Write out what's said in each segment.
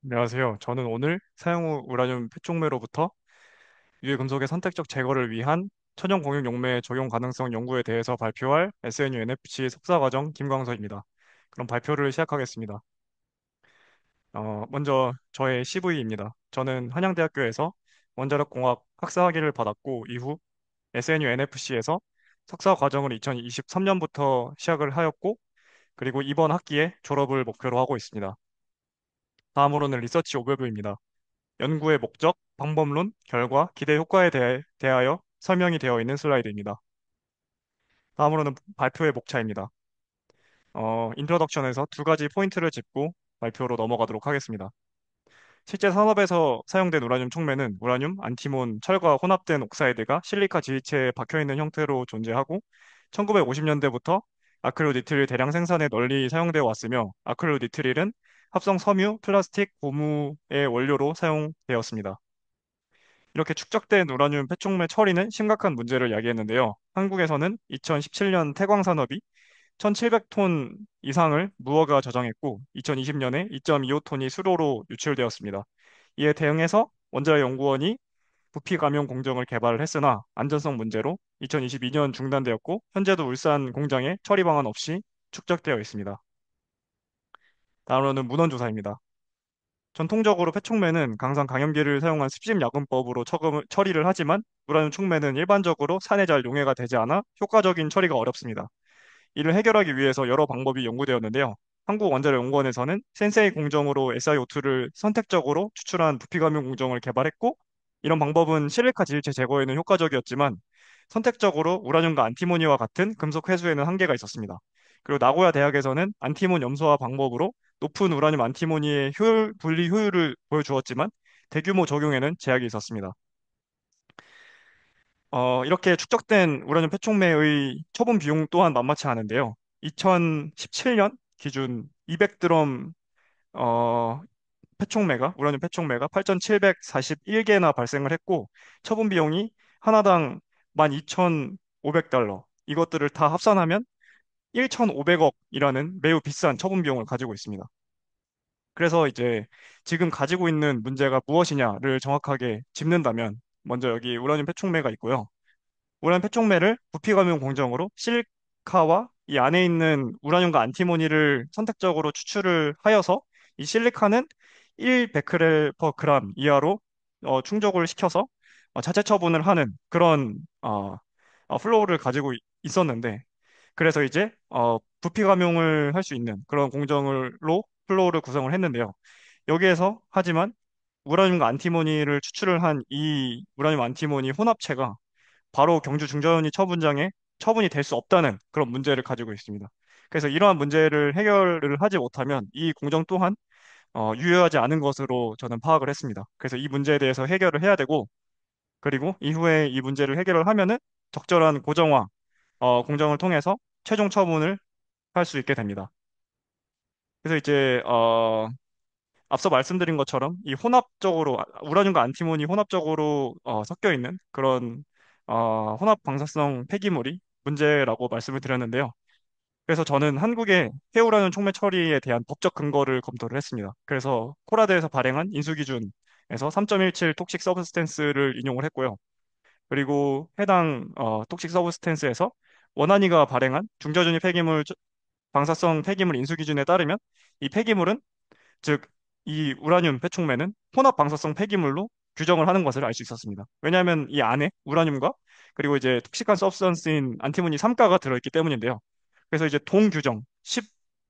안녕하세요. 저는 오늘 사용 후 우라늄 폐촉매로부터 유해 금속의 선택적 제거를 위한 천연 공유 용매 적용 가능성 연구에 대해서 발표할 SNU NFC 석사 과정 김광석입니다. 그럼 발표를 시작하겠습니다. 먼저 저의 CV입니다. 저는 한양대학교에서 원자력공학 학사학위를 받았고 이후 SNU NFC에서 석사 과정을 2023년부터 시작을 하였고 그리고 이번 학기에 졸업을 목표로 하고 있습니다. 다음으로는 리서치 오버뷰입니다. 연구의 목적, 방법론, 결과, 기대 효과에 대하여 설명이 되어 있는 슬라이드입니다. 다음으로는 발표의 목차입니다. 인트로덕션에서 두 가지 포인트를 짚고 발표로 넘어가도록 하겠습니다. 실제 산업에서 사용된 우라늄 촉매는 우라늄, 안티몬, 철과 혼합된 옥사이드가 실리카 지위체에 박혀있는 형태로 존재하고 1950년대부터 아크릴니트릴 대량 생산에 널리 사용되어 왔으며 아크릴니트릴은 합성 섬유, 플라스틱, 고무의 원료로 사용되었습니다. 이렇게 축적된 우라늄 폐촉매 처리는 심각한 문제를 야기했는데요. 한국에서는 2017년 태광산업이 1,700톤 이상을 무허가 저장했고 2020년에 2.25톤이 수로로 유출되었습니다. 이에 대응해서 원자력연구원이 부피 감용 공정을 개발을 했으나 안전성 문제로 2022년 중단되었고 현재도 울산 공장에 처리 방안 없이 축적되어 있습니다. 다음으로는 문헌조사입니다. 전통적으로 폐촉매는 강산 강염기를 사용한 습식야금법으로 처리를 하지만 우라늄 촉매는 일반적으로 산에 잘 용해가 되지 않아 효과적인 처리가 어렵습니다. 이를 해결하기 위해서 여러 방법이 연구되었는데요. 한국원자력연구원에서는 센세이 공정으로 SiO2를 선택적으로 추출한 부피감용 공정을 개발했고 이런 방법은 실리카 지일체 제거에는 효과적이었지만 선택적으로 우라늄과 안티모니와 같은 금속 회수에는 한계가 있었습니다. 그리고 나고야 대학에서는 안티몬 염소화 방법으로 높은 우라늄 안티모니의 분리 효율을 보여주었지만 대규모 적용에는 제약이 있었습니다. 이렇게 축적된 우라늄 폐촉매의 처분 비용 또한 만만치 않은데요. 2017년 기준 200드럼 우라늄 폐촉매가 8,741개나 발생을 했고 처분 비용이 하나당 12,500달러. 이것들을 다 합산하면 1,500억이라는 매우 비싼 처분 비용을 가지고 있습니다. 그래서 이제 지금 가지고 있는 문제가 무엇이냐를 정확하게 짚는다면 먼저 여기 우라늄 폐촉매가 있고요. 우라늄 폐촉매를 부피 감용 공정으로 실리카와 이 안에 있는 우라늄과 안티모니를 선택적으로 추출을 하여서 이 실리카는 1 베크렐 퍼 그램 이하로 충족을 시켜서 자체 처분을 하는 그런 플로우를 가지고 있었는데 그래서 이제 부피 감용을 할 수 있는 그런 공정으로 플로우를 구성을 했는데요. 여기에서 하지만 우라늄과 안티모니를 추출을 한 이 우라늄 안티모니 혼합체가 바로 경주 중전이 처분장에 처분이 될 수 없다는 그런 문제를 가지고 있습니다. 그래서 이러한 문제를 해결을 하지 못하면 이 공정 또한 유효하지 않은 것으로 저는 파악을 했습니다. 그래서 이 문제에 대해서 해결을 해야 되고 그리고 이후에 이 문제를 해결을 하면은 적절한 고정화 공정을 통해서 최종 처분을 할 수 있게 됩니다. 그래서 이제 앞서 말씀드린 것처럼 이 혼합적으로 우라늄과 안티몬이 혼합적으로 섞여 있는 그런 혼합 방사성 폐기물이 문제라고 말씀을 드렸는데요. 그래서 저는 한국의 해우라늄 촉매 처리에 대한 법적 근거를 검토를 했습니다. 그래서 코라드에서 발행한 인수 기준에서 3.17 톡식 서브스탠스를 인용을 했고요. 그리고 해당 톡식 서브스탠스에서 원안위가 발행한 중저준위 폐기물 방사성 폐기물 인수 기준에 따르면 이 폐기물은 즉, 이 우라늄 폐촉매는 혼합 방사성 폐기물로 규정을 하는 것을 알 수 있었습니다. 왜냐하면 이 안에 우라늄과 그리고 이제 톡식한 서브스턴스인 안티모니 3가가 들어있기 때문인데요. 그래서 이제 동규정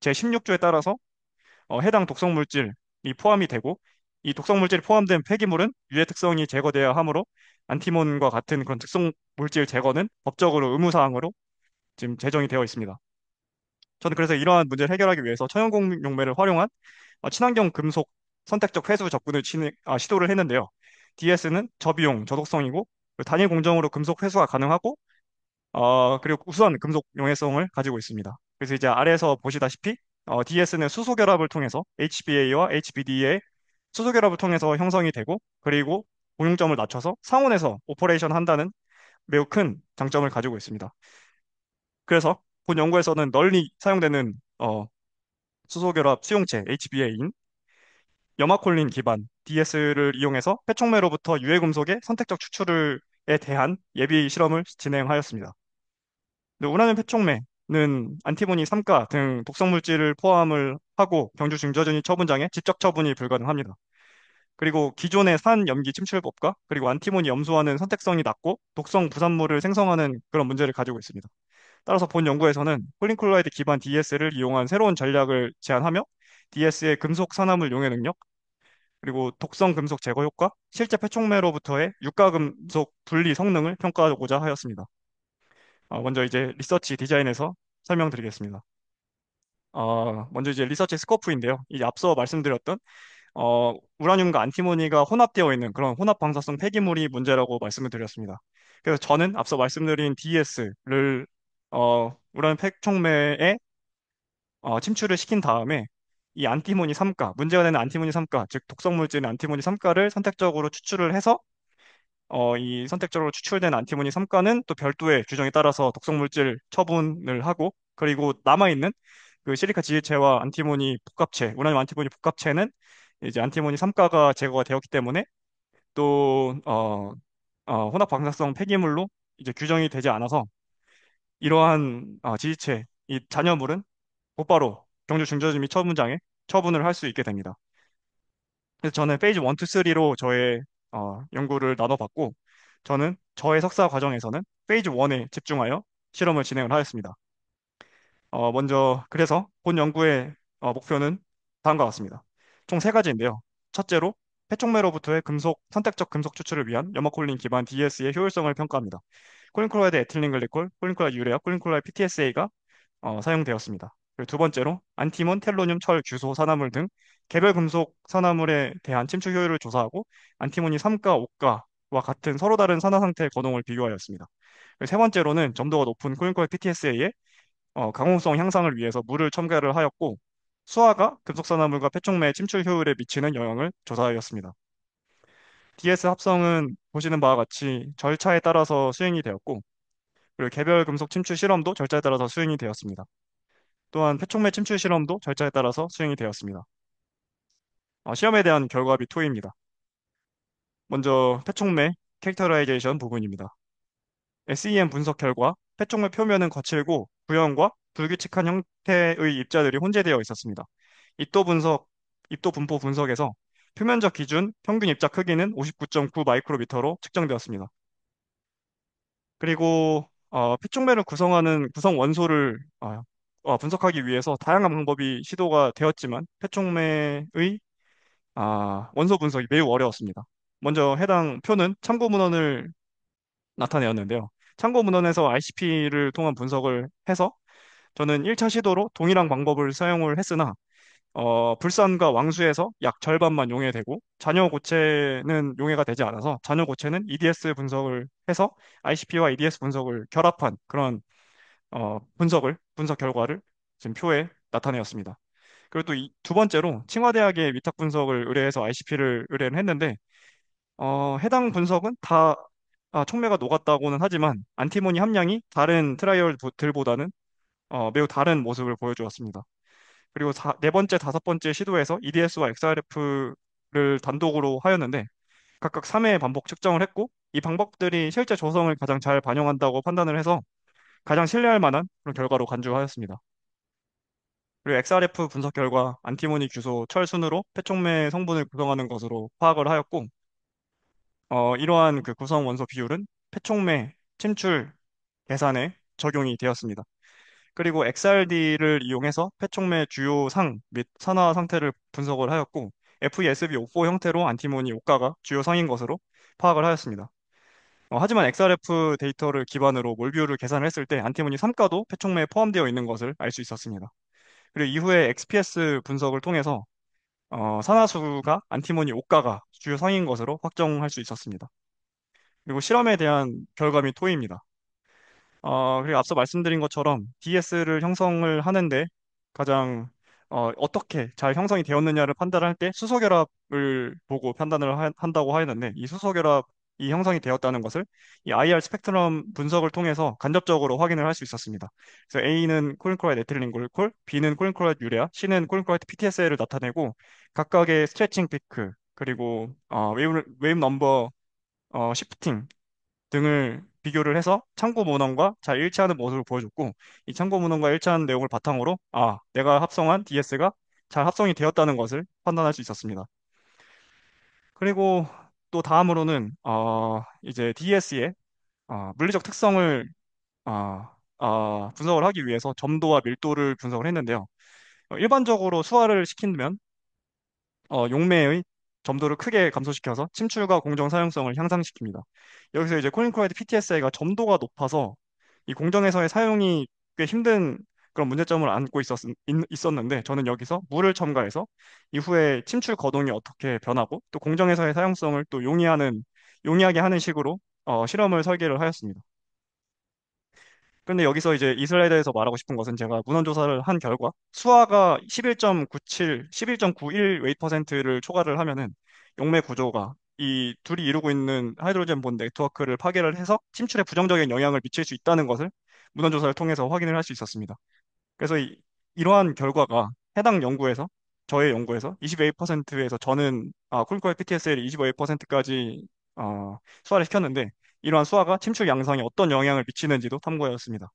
제16조에 따라서 해당 독성 물질이 포함이 되고 이 독성 물질이 포함된 폐기물은 유해 특성이 제거돼야 하므로 안티몬과 같은 그런 특성 물질 제거는 법적으로 의무사항으로 지금 제정이 되어 있습니다. 저는 그래서 이러한 문제를 해결하기 위해서 천연공 용매를 활용한 친환경 금속 선택적 회수 접근을 시도를 했는데요. DS는 저비용, 저독성이고 단일 공정으로 금속 회수가 가능하고 그리고 우수한 금속 용해성을 가지고 있습니다. 그래서 이제 아래에서 보시다시피 DS는 수소 결합을 통해서 HBA와 HBD의 수소 결합을 통해서 형성이 되고 그리고 공용점을 낮춰서 상온에서 오퍼레이션 한다는 매우 큰 장점을 가지고 있습니다. 그래서 본 연구에서는 널리 사용되는 수소 결합 수용체 HBA인 염화콜린 기반 DS를 이용해서 폐촉매로부터 유해 금속의 선택적 추출에 대한 예비 실험을 진행하였습니다. 우라늄 폐촉매는 안티모니 3가 등 독성 물질을 포함을 하고 경주 중저준위 처분장에 직접 처분이 불가능합니다. 그리고 기존의 산 염기 침출법과 그리고 안티모니 염소와는 선택성이 낮고 독성 부산물을 생성하는 그런 문제를 가지고 있습니다. 따라서 본 연구에서는 폴링클로라이드 기반 DS를 이용한 새로운 전략을 제안하며 DS의 금속 산화물 용해 능력, 그리고 독성 금속 제거 효과, 실제 폐촉매로부터의 유가 금속 분리 성능을 평가하고자 하였습니다. 먼저 이제 리서치 디자인에서 설명드리겠습니다. 먼저 이제 리서치 스코프인데요. 이제 앞서 말씀드렸던 우라늄과 안티모니가 혼합되어 있는 그런 혼합 방사성 폐기물이 문제라고 말씀을 드렸습니다. 그래서 저는 앞서 말씀드린 DS를 우라늄 폐촉매에 침출을 시킨 다음에 이 안티모니 3가, 문제가 되는 안티모니 3가, 즉 독성 물질인 안티모니 3가를 선택적으로 추출을 해서 이 선택적으로 추출된 안티모니 3가는 또 별도의 규정에 따라서 독성 물질 처분을 하고 그리고 남아있는 그 시리카 지질체와 안티모니 복합체, 우라늄 안티모니 복합체는 이제 안티모니 3가가 제거가 되었기 때문에 또 혼합 방사성 폐기물로 이제 규정이 되지 않아서 이러한 지질체, 이 잔여물은 곧바로 경주 중저지 및 처분장에 처분을 할 수 있게 됩니다. 그래서 저는 페이지 1, 2, 3로 저의 연구를 나눠봤고 저는 저의 석사 과정에서는 페이지 1에 집중하여 실험을 진행을 하였습니다. 먼저 그래서 본 연구의 목표는 다음과 같습니다. 총 세 가지인데요. 첫째로 폐촉매로부터의 선택적 금속 추출을 위한 염화콜린 기반 DS의 효율성을 평가합니다. 콜린클로라이드 에틸린 글리콜, 콜린클로라이드 유레아, 콜린클로라이드 PTSA가 사용되었습니다. 그리고 두 번째로 안티몬, 텔로늄, 철, 규소, 산화물 등 개별 금속 산화물에 대한 침투 효율을 조사하고 안티모니 3가, 5가와 같은 서로 다른 산화 상태의 거동을 비교하였습니다. 그리고 세 번째로는 점도가 높은 콜린콜 PTSA의 강호성 향상을 위해서 물을 첨가를 하였고 수화가 금속산화물과 폐촉매의 침출 효율에 미치는 영향을 조사하였습니다. DS 합성은 보시는 바와 같이 절차에 따라서 수행이 되었고 그리고 개별 금속 침출 실험도 절차에 따라서 수행이 되었습니다. 또한 폐촉매 침출 실험도 절차에 따라서 수행이 되었습니다. 시험에 대한 결과비 토입니다. 먼저 폐촉매 캐릭터라이제이션 부분입니다. SEM 분석 결과 폐촉매 표면은 거칠고 구형과 불규칙한 형태의 입자들이 혼재되어 있었습니다. 입도 분석, 입도 분포 분석에서 표면적 기준 평균 입자 크기는 59.9 마이크로미터로 측정되었습니다. 그리고 폐촉매를 구성하는 구성 원소를 분석하기 위해서 다양한 방법이 시도가 되었지만 폐촉매의 원소 분석이 매우 어려웠습니다. 먼저 해당 표는 참고 문헌을 나타내었는데요. 참고 문헌에서 ICP를 통한 분석을 해서 저는 1차 시도로 동일한 방법을 사용을 했으나 불산과 왕수에서 약 절반만 용해되고 잔여 고체는 용해가 되지 않아서 잔여 고체는 EDS 분석을 해서 ICP와 EDS 분석을 결합한 그런 분석 결과를 지금 표에 나타내었습니다. 그리고 또 두 번째로清華대학의 위탁 분석을 의뢰해서 ICP를 의뢰를 했는데 해당 분석은 다 촉매가 녹았다고는 하지만 안티모니 함량이 다른 트라이얼들보다는 매우 다른 모습을 보여주었습니다. 그리고 네 번째, 다섯 번째 시도에서 EDS와 XRF를 단독으로 하였는데 각각 3회 반복 측정을 했고 이 방법들이 실제 조성을 가장 잘 반영한다고 판단을 해서 가장 신뢰할 만한 그런 결과로 간주하였습니다. 그리고 XRF 분석 결과 안티모니 규소 철 순으로 폐촉매 성분을 구성하는 것으로 파악을 하였고 이러한 그 구성 원소 비율은 폐촉매 침출 계산에 적용이 되었습니다. 그리고 XRD를 이용해서 폐촉매 주요 상 및 산화 상태를 분석을 하였고 FESB54 형태로 안티모니 5가가 주요 상인 것으로 파악을 하였습니다. 하지만 XRF 데이터를 기반으로 몰 비율을 계산을 했을 때 안티모니 3가도 폐촉매에 포함되어 있는 것을 알 수 있었습니다. 그리고 이후에 XPS 분석을 통해서 산화수가 안티모니 5가가 주요 상인 것으로 확정할 수 있었습니다. 그리고 실험에 대한 결과 및 토의입니다. 그리고 앞서 말씀드린 것처럼 DS를 형성을 하는데 가장 어떻게 잘 형성이 되었느냐를 판단할 때 수소결합을 보고 판단을 한다고 하였는데 이 수소결합 이 형성이 되었다는 것을 이 IR 스펙트럼 분석을 통해서 간접적으로 확인을 할 수 있었습니다. 그래서 A는 콜린클로라이드 에틸린 글리콜, B는 콜린클로라이드 유레아, C는 콜린클로라이드 PTSA를 나타내고 각각의 스트레칭 피크 그리고 웨이브 넘버 시프팅 등을 비교를 해서 참고 문헌과 잘 일치하는 모습을 보여줬고 이 참고 문헌과 일치하는 내용을 바탕으로 내가 합성한 DS가 잘 합성이 되었다는 것을 판단할 수 있었습니다. 그리고 또 다음으로는 이제 DS의 물리적 특성을 분석을 하기 위해서 점도와 밀도를 분석을 했는데요. 일반적으로 수화를 시키면 용매의 점도를 크게 감소시켜서 침출과 공정 사용성을 향상시킵니다. 여기서 이제 콜린클로라이드 PTSA가 점도가 높아서 이 공정에서의 사용이 꽤 힘든 그런 문제점을 안고 있었는데 저는 여기서 물을 첨가해서 이후에 침출 거동이 어떻게 변하고 또 공정에서의 사용성을 또 용이하게 하는 식으로 실험을 설계를 하였습니다. 근데 여기서 이제 이 슬라이드에서 말하고 싶은 것은 제가 문헌 조사를 한 결과 수화가 11.97, 11.91 웨이트 퍼센트를 초과를 하면은 용매 구조가 이 둘이 이루고 있는 하이드로젠 본드 네트워크를 파괴를 해서 침출에 부정적인 영향을 미칠 수 있다는 것을 문헌 조사를 통해서 확인을 할 수 있었습니다. 그래서 이러한 결과가 해당 연구에서 저의 연구에서 28%에서 저는 쿨코의 PTSL 25%까지 수화를 시켰는데 이러한 수화가 침출 양상에 어떤 영향을 미치는지도 탐구하였습니다.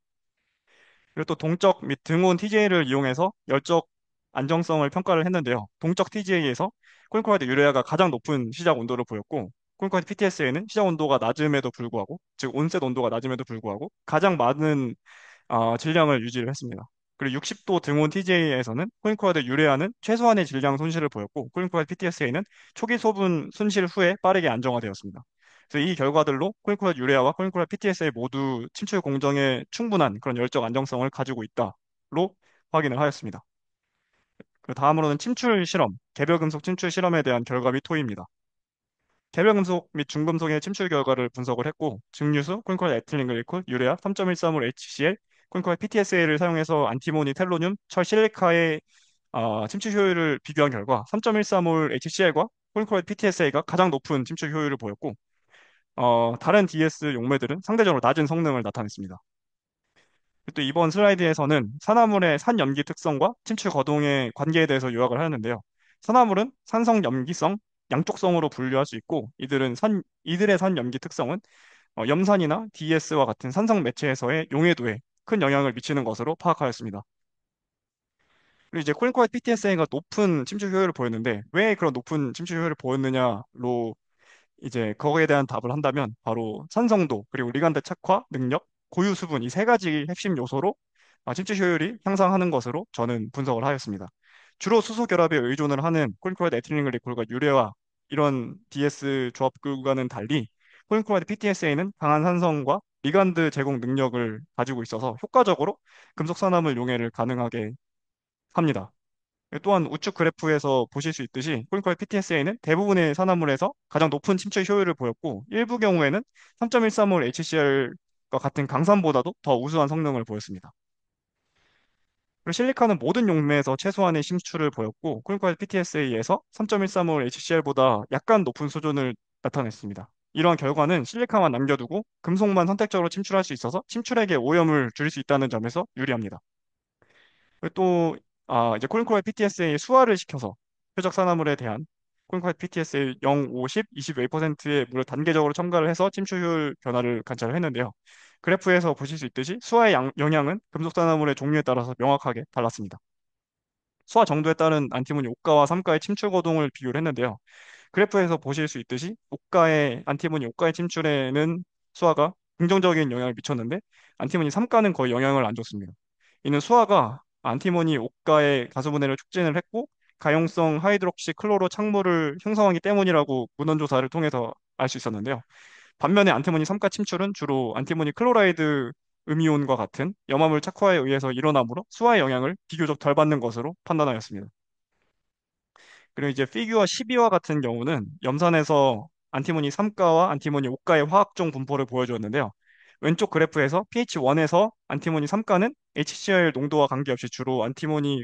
그리고 또 동적 및 등온 TJ를 이용해서 열적 안정성을 평가를 했는데요. 동적 TJ에서 콜코이드 유레아가 가장 높은 시작 온도를 보였고 콜코이드 PTS에는 시작 온도가 낮음에도 불구하고 즉 온셋 온도가 낮음에도 불구하고 가장 많은 질량을 유지를 했습니다. 그리고 60도 등온 TJ에서는 코인코아드 유레아는 최소한의 질량 손실을 보였고 코인코아드 PTSA는 초기 소분 손실 후에 빠르게 안정화되었습니다. 그래서 이 결과들로 코인코아드 유레아와 코인코아드 PTSA 모두 침출 공정에 충분한 그런 열적 안정성을 가지고 있다로 확인을 하였습니다. 그 다음으로는 침출 실험, 개별금속 침출 실험에 대한 결과 및 토의입니다. 개별금속 및 중금속의 침출 결과를 분석을 했고 증류수, 콜코알 에틸린 글리콜, 유레아, 3.135 HCl, 콜코알 PTSA를 사용해서 안티모니, 텔로늄, 철, 실리카의 침출 효율을 비교한 결과 3.135 HCl과 콜코알 PTSA가 가장 높은 침출 효율을 보였고 다른 DS 용매들은 상대적으로 낮은 성능을 나타냈습니다. 또 이번 슬라이드에서는 산화물의 산염기 특성과 침출 거동의 관계에 대해서 요약을 하였는데요. 산화물은 산성 염기성, 양쪽성으로 분류할 수 있고 이들의 산염기 특성은 염산이나 DS와 같은 산성 매체에서의 용해도에 큰 영향을 미치는 것으로 파악하였습니다. 그리고 이제 콜린코아트 PTSA가 높은 침출 효율을 보였는데 왜 그런 높은 침출 효율을 보였느냐로 이제 거기에 대한 답을 한다면 바로 산성도 그리고 리간드 착화 능력 고유 수분 이 세 가지 핵심 요소로 침투 효율이 향상하는 것으로 저는 분석을 하였습니다. 주로 수소 결합에 의존을 하는 콜린크로이드 에틸린 글리콜과 유래와 이런 DS 조합구와는 달리 콜린크로이드 PTSA는 강한 산성과 리간드 제공 능력을 가지고 있어서 효과적으로 금속 산화물 용해를 가능하게 합니다. 또한 우측 그래프에서 보실 수 있듯이 폴리카의 PTSA는 대부분의 산화물에서 가장 높은 침투 효율을 보였고 일부 경우에는 3.135 HCl과 같은 강산보다도 더 우수한 성능을 보였습니다. 그리고 실리카는 모든 용매에서 최소한의 심출을 보였고 콜린카의 PTSA에서 3.135 HCl보다 약간 높은 수준을 나타냈습니다. 이러한 결과는 실리카만 남겨두고 금속만 선택적으로 침출할 수 있어서 침출액의 오염을 줄일 수 있다는 점에서 유리합니다. 그리고 또 이제 콜린코의 PTSA 수화를 시켜서 표적 산화물에 대한 콜린코의 PTSA 0, 50, 21%의 물을 단계적으로 첨가를 해서 침투율 변화를 관찰을 했는데요. 그래프에서 보실 수 있듯이 수화의 영향은 금속 산화물의 종류에 따라서 명확하게 달랐습니다. 수화 정도에 따른 안티모니 5가와 3가의 침출 거동을 비교를 했는데요. 그래프에서 보실 수 있듯이 안티모니 5가의 침출에는 수화가 긍정적인 영향을 미쳤는데 안티모니 3가는 거의 영향을 안 줬습니다. 이는 수화가 안티모니 5가의 가수분해를 촉진을 했고 가용성 하이드록시 클로로 착물을 형성하기 때문이라고 문헌 조사를 통해서 알 수 있었는데요. 반면에 안티모니 3가 침출은 주로 안티모니 클로라이드 음이온과 같은 염화물 착화에 의해서 일어나므로 수화의 영향을 비교적 덜 받는 것으로 판단하였습니다. 그리고 이제 피규어 12와 같은 경우는 염산에서 안티모니 3가와 안티모니 5가의 화학종 분포를 보여주었는데요. 왼쪽 그래프에서 pH1에서 안티모니 3가는 HCl 농도와 관계없이 주로 안티모니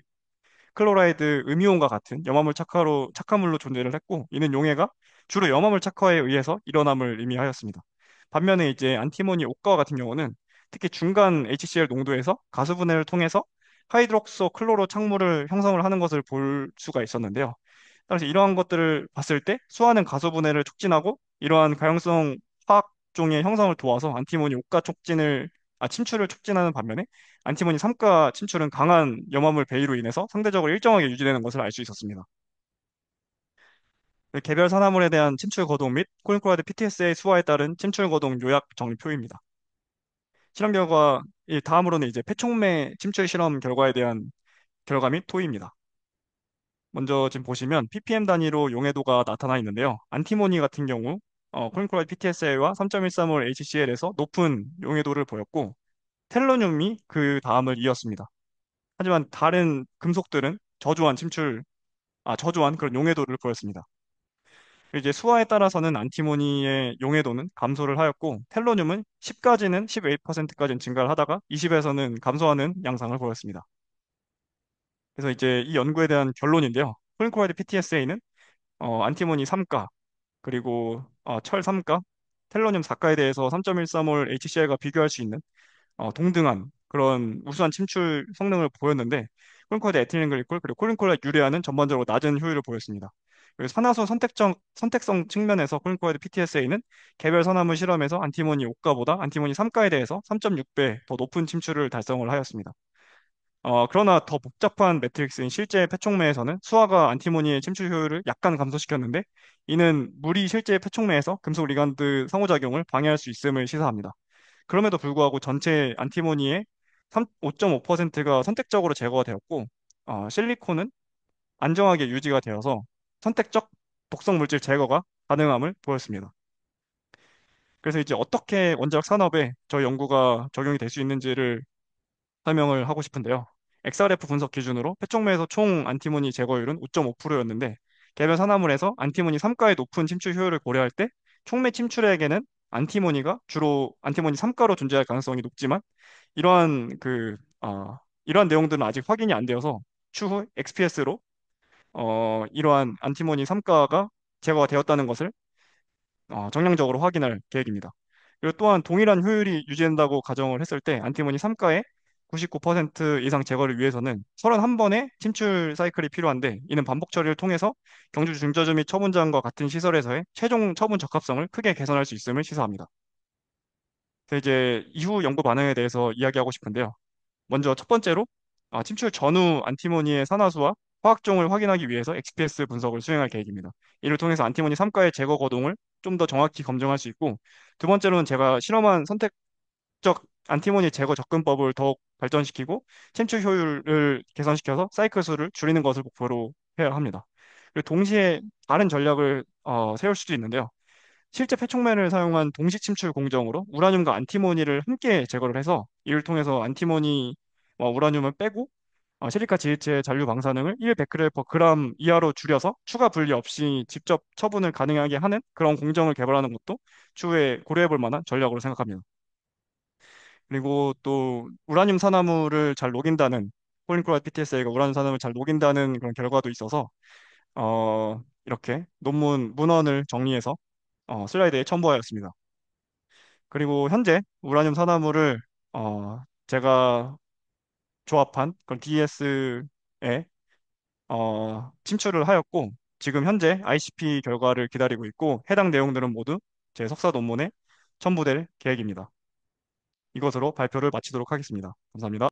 클로라이드 음이온과 같은 염화물 착화물로 존재를 했고 이는 용해가 주로 염화물 착화에 의해서 일어남을 의미하였습니다. 반면에 이제 안티모니 옥가와 같은 경우는 특히 중간 HCl 농도에서 가수 분해를 통해서 하이드록소 클로로 착물을 형성을 하는 것을 볼 수가 있었는데요. 따라서 이러한 것들을 봤을 때 수화는 가수 분해를 촉진하고 이러한 가용성 화학종의 형성을 도와서 안티모니 옥가 침출을 촉진하는 반면에 안티모니 삼가 침출은 강한 염화물 배이로 인해서 상대적으로 일정하게 유지되는 것을 알 수 있었습니다. 개별 산화물에 대한 침출 거동 및 코린크로이드 PTS의 수화에 따른 침출 거동 요약 정리표입니다. 실험 결과, 다음으로는 이제 폐촉매 침출 실험 결과에 대한 결과 및 토의입니다. 먼저 지금 보시면 ppm 단위로 용해도가 나타나 있는데요. 안티모니 같은 경우 코린크로이드 PTSA와 3.135 HCl에서 높은 용해도를 보였고 텔로늄이 그 다음을 이었습니다. 하지만 다른 금속들은 저조한 그런 용해도를 보였습니다. 이제 수화에 따라서는 안티모니의 용해도는 감소를 하였고 텔로늄은 10까지는 18%까지는 증가를 하다가 20에서는 감소하는 양상을 보였습니다. 그래서 이제 이 연구에 대한 결론인데요. 폴링크로이드 PTSA는 안티모니 3가 그리고 철 3가, 텔로늄 4가에 대해서 3.135올 HCl과 비교할 수 있는 동등한 그런 우수한 침출 성능을 보였는데 콜린콜라이드 에틸렌 글리콜 그리고 콜린콜라이드 유레아는 전반적으로 낮은 효율을 보였습니다. 그리고 산화소 선택성 측면에서 콜린콜라이드 PTSA는 개별 산화물 실험에서 안티모니 5가보다 안티모니 3가에 대해서 3.6배 더 높은 침출을 달성을 하였습니다. 그러나 더 복잡한 매트릭스인 실제 폐촉매에서는 수화가 안티모니의 침출 효율을 약간 감소시켰는데 이는 물이 실제 폐촉매에서 금속 리간드 상호작용을 방해할 수 있음을 시사합니다. 그럼에도 불구하고 전체 안티모니의 5.5%가 선택적으로 제거가 되었고, 실리콘은 안정하게 유지가 되어서 선택적 독성 물질 제거가 가능함을 보였습니다. 그래서 이제 어떻게 원자력 산업에 저희 연구가 적용이 될 수 있는지를 설명을 하고 싶은데요. XRF 분석 기준으로 폐촉매에서 총 안티모니 제거율은 5.5%였는데 개별 산화물에서 안티모니 3가의 높은 침출 효율을 고려할 때 촉매 침출액에는 안티모니가 주로 안티모니 3가로 존재할 가능성이 높지만 이러한 이러한 내용들은 아직 확인이 안 되어서 추후 XPS로 이러한 안티모니 3가가 제거가 되었다는 것을 정량적으로 확인할 계획입니다. 그리고 또한 동일한 효율이 유지된다고 가정을 했을 때 안티모니 3가의 99% 이상 제거를 위해서는 31번의 침출 사이클이 필요한데 이는 반복 처리를 통해서 경주 중저주 및 처분장과 같은 시설에서의 최종 처분 적합성을 크게 개선할 수 있음을 시사합니다. 그래서 이제 이후 연구 반응에 대해서 이야기하고 싶은데요. 먼저 첫 번째로 침출 전후 안티모니의 산화수와 화학종을 확인하기 위해서 XPS 분석을 수행할 계획입니다. 이를 통해서 안티모니 3가의 제거 거동을 좀 더 정확히 검증할 수 있고 두 번째로는 제가 실험한 선택적 안티모니 제거 접근법을 더욱 발전시키고 침출 효율을 개선시켜서 사이클 수를 줄이는 것을 목표로 해야 합니다. 그리고 동시에 다른 전략을 세울 수도 있는데요. 실제 폐촉매를 사용한 동시 침출 공정으로 우라늄과 안티모니를 함께 제거를 해서 이를 통해서 안티모니와 우라늄을 빼고 시리카 지이체의 잔류 방사능을 1베크렐/g 이하로 줄여서 추가 분리 없이 직접 처분을 가능하게 하는 그런 공정을 개발하는 것도 추후에 고려해 볼 만한 전략으로 생각합니다. 그리고 또 우라늄 산화물을 잘 녹인다는 폴링크로이드 PTSA가 우라늄 산화물을 잘 녹인다는 그런 결과도 있어서 이렇게 논문 문헌을 정리해서 슬라이드에 첨부하였습니다. 그리고 현재 우라늄 산화물을 제가 조합한 그런 DS에 침출을 하였고 지금 현재 ICP 결과를 기다리고 있고 해당 내용들은 모두 제 석사 논문에 첨부될 계획입니다. 이것으로 발표를 마치도록 하겠습니다. 감사합니다.